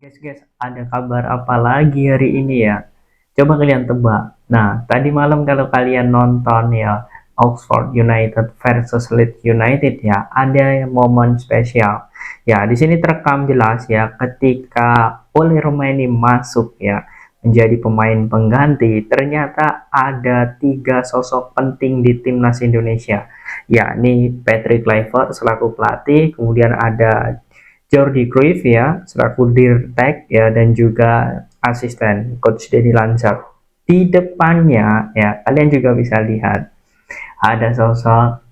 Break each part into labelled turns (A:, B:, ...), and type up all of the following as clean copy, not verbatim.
A: Guys, ada kabar apa lagi hari ini ya? Coba kalian tebak. Nah, tadi malam kalau kalian nonton ya Oxford United versus Leeds United ya, ada momen spesial. Ya, di sini terekam jelas ya ketika Ole Romaini masuk ya menjadi pemain pengganti. Ternyata ada tiga sosok penting di timnas Indonesia. Yakni Patrick Kluivert selaku pelatih, kemudian ada Jordi Cruyff ya selaku dirtek ya, dan juga asisten coach Denny Lanzar. Di depannya ya kalian juga bisa lihat ada sosok,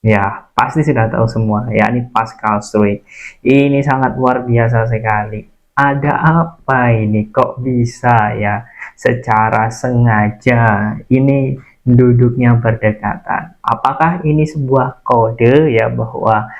A: ya pasti sudah tahu semua, yakni Pascal Struijk. Ini sangat luar biasa sekali. Ada apa ini, kok bisa ya secara sengaja ini duduknya berdekatan? Apakah ini sebuah kode ya bahwa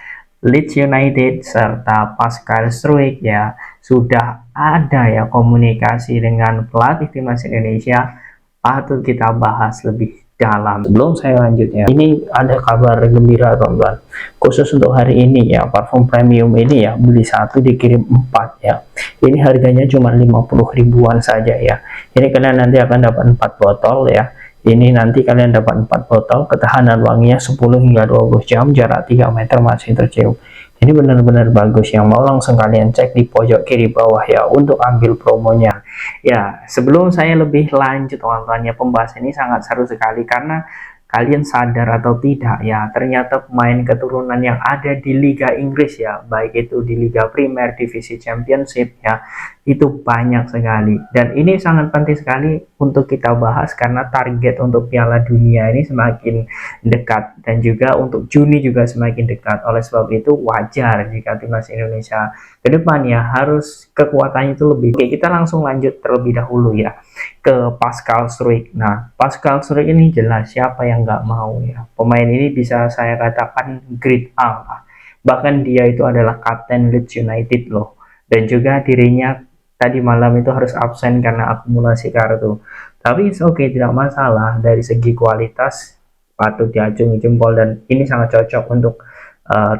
A: Leeds United serta Pascal Struijk ya sudah ada ya komunikasi dengan pelatih timnas Indonesia? Patut kita bahas lebih dalam. Sebelum saya lanjut ya, ini ada kabar gembira teman-teman. Khusus untuk hari ini ya, parfum premium ini ya beli satu dikirim 4 ya. Ini harganya cuma 50 ribuan saja ya. Ini kalian nanti akan dapat 4 botol ya. Ini nanti kalian dapat 4 botol, ketahanan wanginya 10 hingga 20 jam, jarak 3 meter masih tercium. Ini benar-benar bagus. Yang mau langsung kalian cek di pojok kiri bawah ya untuk ambil promonya. Ya, sebelum saya lebih lanjut teman-teman ya, pembahasan ini sangat seru sekali karena kalian sadar atau tidak ya, ternyata pemain keturunan yang ada di Liga Inggris ya, baik itu di Liga Primer, Divisi Championship ya, itu banyak sekali. Dan ini sangat penting sekali untuk kita bahas karena target untuk Piala Dunia ini semakin dekat dan juga untuk Juni juga semakin dekat. Oleh sebab itu wajar jika timnas Indonesia ke depan ya harus kekuatannya itu lebih. Oke, kita langsung lanjut terlebih dahulu ya ke Pascal Struijk. Nah, Pascal Struijk ini jelas siapa yang nggak mau ya. Pemain ini bisa saya katakan grade A lah. Bahkan dia itu adalah kapten Leeds United loh. Dan juga dirinya tadi malam itu harus absen karena akumulasi kartu. Tapi oke, tidak masalah. Dari segi kualitas patut diacungi jempol dan ini sangat cocok untuk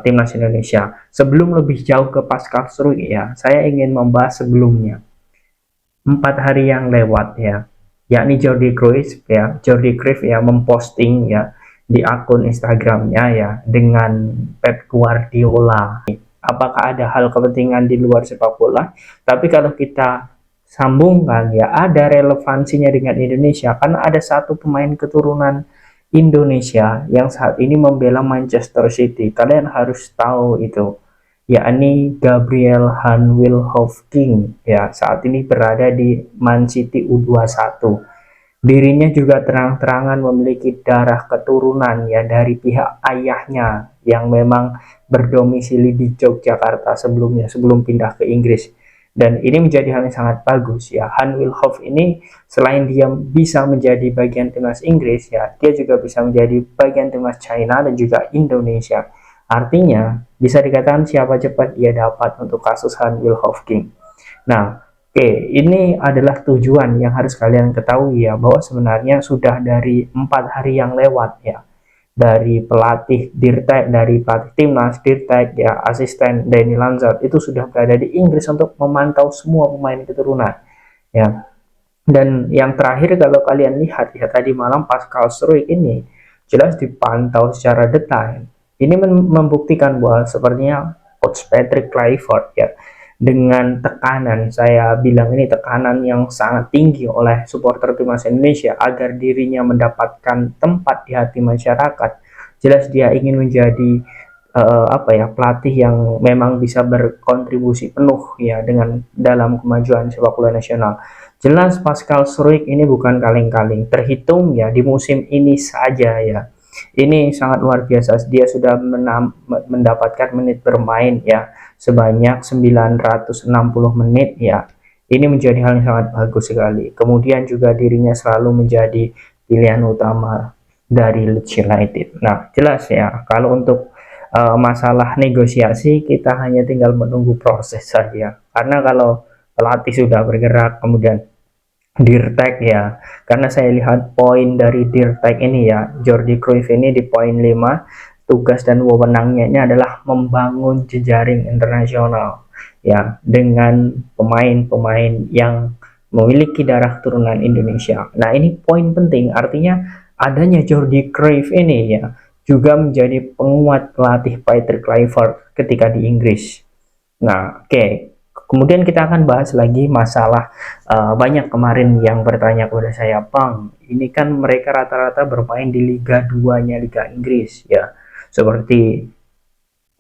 A: timnas Indonesia. Sebelum lebih jauh ke Pascal Struijk ya, saya ingin membahas sebelumnya. 4 hari yang lewat ya, yakni Jordi Cruyff ya memposting ya di akun Instagramnya ya dengan Pep Guardiola. Apakah ada hal kepentingan di luar sepak bola? Tapi kalau kita sambungkan ya, ada relevansinya dengan Indonesia karena ada satu pemain keturunan Indonesia yang saat ini membela Manchester City. Kalian harus tahu itu, yakni Gabriel Hanwilhoff-King ya, saat ini berada di Man City U21. Dirinya juga terang-terangan memiliki darah keturunan ya dari pihak ayahnya yang memang berdomisili di Yogyakarta sebelumnya, sebelum pindah ke Inggris. Dan ini menjadi hal yang sangat bagus ya. Hanwilhoff ini selain dia bisa menjadi bagian timnas Inggris ya, dia juga bisa menjadi bagian timnas China dan juga Indonesia. Artinya bisa dikatakan siapa cepat dia dapat untuk kasus Hanwilhoff-King. Nah, oke, ini adalah tujuan yang harus kalian ketahui ya, bahwa sebenarnya sudah dari 4 hari yang lewat ya, dari pelatih Dirtek, dari pelatih timnas Dirtek ya, asisten Denny Lanzar itu sudah berada di Inggris untuk memantau semua pemain keturunan ya. Dan yang terakhir kalau kalian lihat ya, tadi malam Pascal Struijk ini jelas dipantau secara detail. Ini membuktikan bahwa sepertinya coach Patrick Kluivert ya, dengan tekanan, saya bilang ini tekanan yang sangat tinggi oleh supporter timnas Indonesia agar dirinya mendapatkan tempat di hati masyarakat. Jelas dia ingin menjadi pelatih yang memang bisa berkontribusi penuh ya dengan dalam kemajuan sepak bola nasional. Jelas Pascal Struijk ini bukan kaleng-kaleng, terhitung ya di musim ini saja ya. Ini sangat luar biasa, dia sudah mendapatkan menit bermain ya sebanyak 960 menit ya. Ini menjadi hal yang sangat bagus sekali. Kemudian juga dirinya selalu menjadi pilihan utama dari Leeds United. Nah, jelas ya, kalau untuk masalah negosiasi kita hanya tinggal menunggu proses saja. Karena kalau pelatih sudah bergerak, kemudian Dirtek ya, karena saya lihat poin dari Dirtek ini ya, Jordi Cruyff ini di poin 5, tugas dan wewenangnya ini adalah membangun jejaring internasional. ya dengan pemain-pemain yang memiliki darah keturunan Indonesia. Nah, ini poin penting, artinya adanya Jordi Cruyff ini ya juga menjadi penguat pelatih Peter Kluivert ketika di Inggris. Nah, oke. Kemudian kita akan bahas lagi masalah banyak kemarin yang bertanya kepada saya, Bang, ini kan mereka rata-rata bermain di Liga 2-nya Liga Inggris ya. Seperti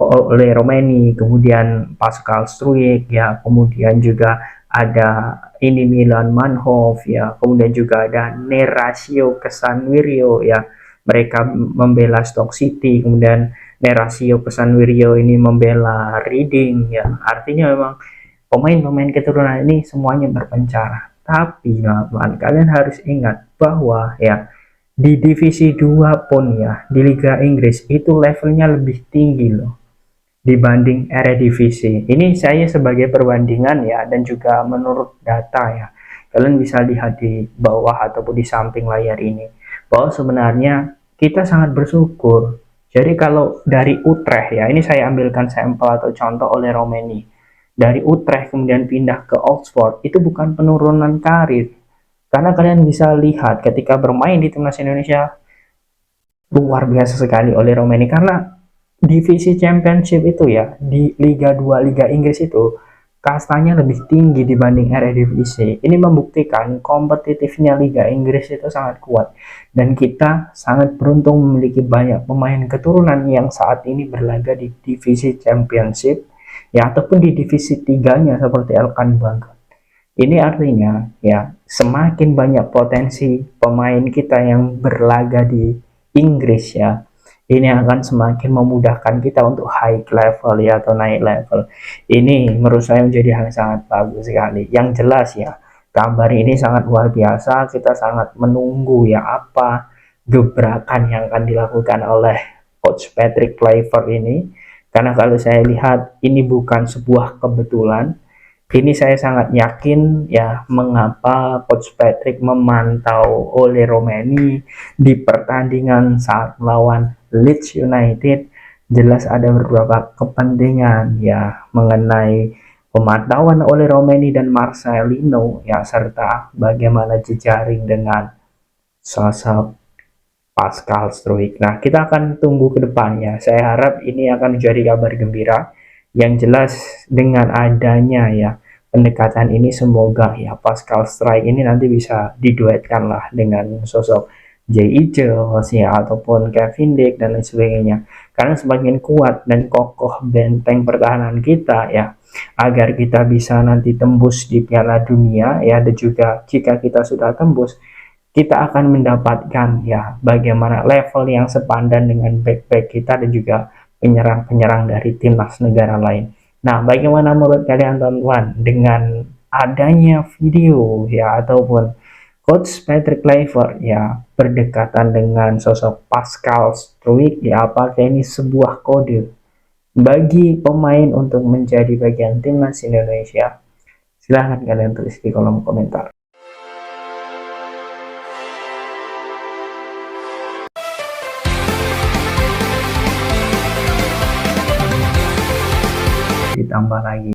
A: oleh Romani, kemudian Pascal Struijk ya, kemudian juga ada ini Milan Manhoef ya, kemudian juga ada Nerasio Kesanwiryo ya, mereka membela Stoke City, kemudian Nerasio Kesanwiryo ini membela Reading ya, artinya memang pemain-pemain keturunan ini semuanya berpencar. Tapi teman-teman, kalian harus ingat bahwa ya di divisi 2 pun ya di Liga Inggris itu levelnya lebih tinggi loh dibanding Eredivisie. Ini saya sebagai perbandingan ya, dan juga menurut data ya. Kalian bisa lihat di bawah ataupun di samping layar ini bahwa sebenarnya kita sangat bersyukur. Jadi kalau dari Utrecht ya, ini saya ambilkan sampel atau contoh oleh Romani. Dari Utrecht kemudian pindah ke Oxford, itu bukan penurunan karir. Karena kalian bisa lihat ketika bermain di timnas Indonesia, luar biasa sekali oleh Romani, karena divisi championship itu ya di Liga 2 Liga Inggris itu kastanya lebih tinggi dibanding Eredivisie. Ini membuktikan kompetitifnya Liga Inggris itu sangat kuat, dan kita sangat beruntung memiliki banyak pemain keturunan yang saat ini berlaga di divisi championship ya, ataupun di divisi 3-nya seperti Elkan Bagot. Ini artinya ya semakin banyak potensi pemain kita yang berlaga di Inggris ya, ini akan semakin memudahkan kita untuk high level ya, atau naik level. Ini menurut saya menjadi hal yang sangat bagus sekali. Yang jelas ya, kabar ini sangat luar biasa. Kita sangat menunggu ya apa gebrakan yang akan dilakukan oleh Coach Patrick Kluivert ini. Karena kalau saya lihat ini bukan sebuah kebetulan. Ini saya sangat yakin ya mengapa Coach Patrick memantau oleh Romani di pertandingan saat melawan Leeds United. Jelas ada beberapa kepentingan ya mengenai pemantauan oleh Romani dan Marcelino ya, serta bagaimana jejaring dengan sosok Pascal Struijk. Nah, kita akan tunggu ke depannya. Saya harap ini akan menjadi kabar gembira. Yang jelas dengan adanya ya pendekatan ini, semoga ya Pascal Struijk ini nanti bisa diduetkan lah dengan sosok Jay Eagles ya, ataupun Kevin Dijk dan lain sebagainya, karena semakin kuat dan kokoh benteng pertahanan kita ya, agar kita bisa nanti tembus di Piala Dunia ya, dan juga jika kita sudah tembus, kita akan mendapatkan ya bagaimana level yang sepadan dengan back-back kita dan juga penyerang-penyerang dari timnas negara lain. Nah, bagaimana menurut kalian teman-teman dengan adanya video ya ataupun Coach Patrick Kluivert ya berdekatan dengan sosok Pascal Struijk ya, apakah ini sebuah kode bagi pemain untuk menjadi bagian timnas Indonesia? Silahkan kalian tulis di kolom komentar. Ditambah lagi